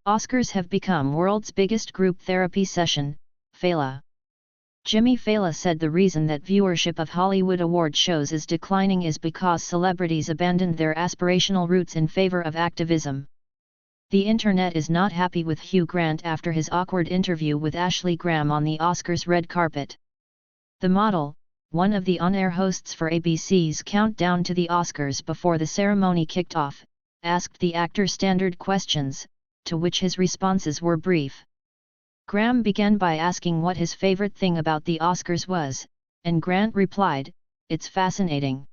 Oscars have become world's biggest group therapy session, Fallon. Jimmy Fallon said the reason that viewership of Hollywood award shows is declining is because celebrities abandoned their aspirational roots in favor of activism. The internet is not happy with Hugh Grant after his awkward interview with Ashley Graham on the Oscars red carpet. The model, one of the on-air hosts for ABC's Countdown to the Oscars before the ceremony kicked off, asked the actor standard questions, to which his responses were brief. Graham began by asking what his favorite thing about the Oscars was, and Grant replied, "It's fascinating.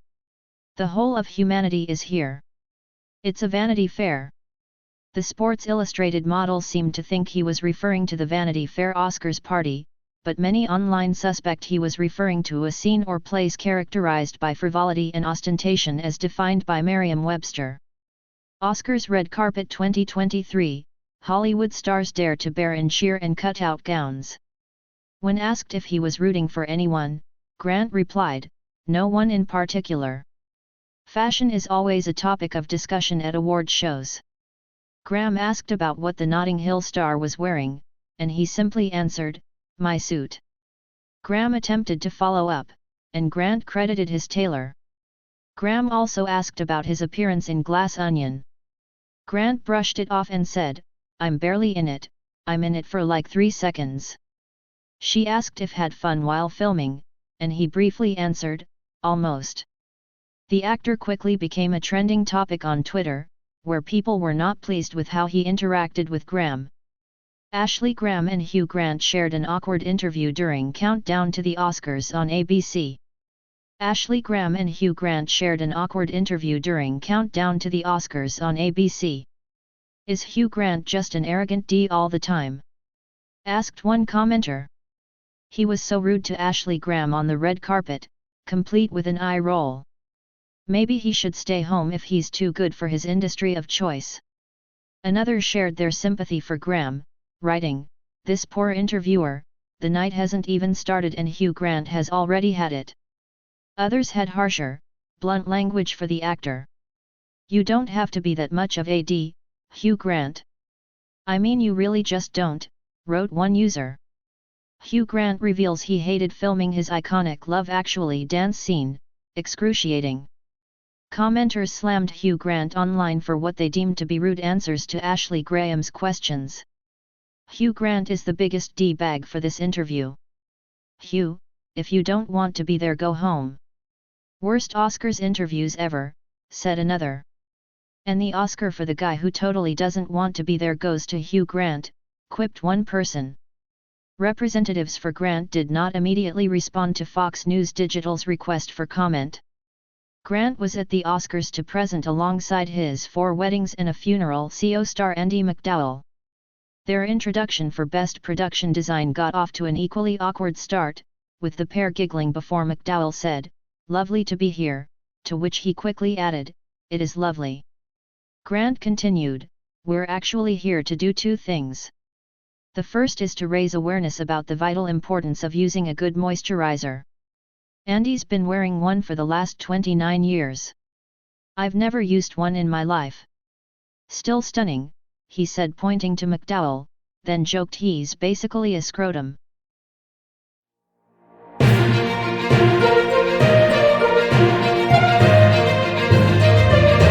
The whole of humanity is here. It's a Vanity Fair." The Sports Illustrated model seemed to think he was referring to the Vanity Fair Oscars party, but many online suspect he was referring to a scene or place characterized by frivolity and ostentation as defined by Merriam-Webster. Oscars Red Carpet 2023, Hollywood stars dare to bear in sheer and cut-out gowns. When asked if he was rooting for anyone, Grant replied, "No one in particular. Fashion is always a topic of discussion at award shows." Graham asked about what the Notting Hill star was wearing, and he simply answered, "My suit." Graham attempted to follow up, and Grant credited his tailor. Graham also asked about his appearance in Glass Onion. Grant brushed it off and said, "I'm barely in it, I'm in it for like 3 seconds." She asked if had fun while filming, and he briefly answered, "Almost." The actor quickly became a trending topic on Twitter, where people were not pleased with how he interacted with Graham. Ashley Graham and Hugh Grant shared an awkward interview during Countdown to the Oscars on ABC. Ashley Graham and Hugh Grant shared an awkward interview during Countdown to the Oscars on ABC. "Is Hugh Grant just an arrogant D all the time?" asked one commenter. "He was so rude to Ashley Graham on the red carpet, complete with an eye roll. Maybe he should stay home if he's too good for his industry of choice." Another shared their sympathy for Graham, writing, "This poor interviewer, the night hasn't even started and Hugh Grant has already had it." Others had harsher, blunt language for the actor. "You don't have to be that much of a D, Hugh Grant. I mean you really just don't," wrote one user. Hugh Grant reveals he hated filming his iconic Love Actually dance scene, excruciating. Commenters slammed Hugh Grant online for what they deemed to be rude answers to Ashley Graham's questions. "Hugh Grant is the biggest D-bag for this interview. Hugh, if you don't want to be there, go home." "Worst Oscars interviews ever," said another. "And the Oscar for the guy who totally doesn't want to be there goes to Hugh Grant," quipped one person. Representatives for Grant did not immediately respond to Fox News Digital's request for comment. Grant was at the Oscars to present alongside his 4 Weddings and a Funeral co-star Andie MacDowell. Their introduction for Best Production Design got off to an equally awkward start, with the pair giggling before MacDowell said, "Lovely to be here," to which he quickly added, "It is lovely." Grant continued, "We're actually here to do 2 things. The first is to raise awareness about the vital importance of using a good moisturizer. Andie's been wearing one for the last 29 years. I've never used one in my life. Still stunning," he said pointing to MacDowell, then joked he's basically a scrotum.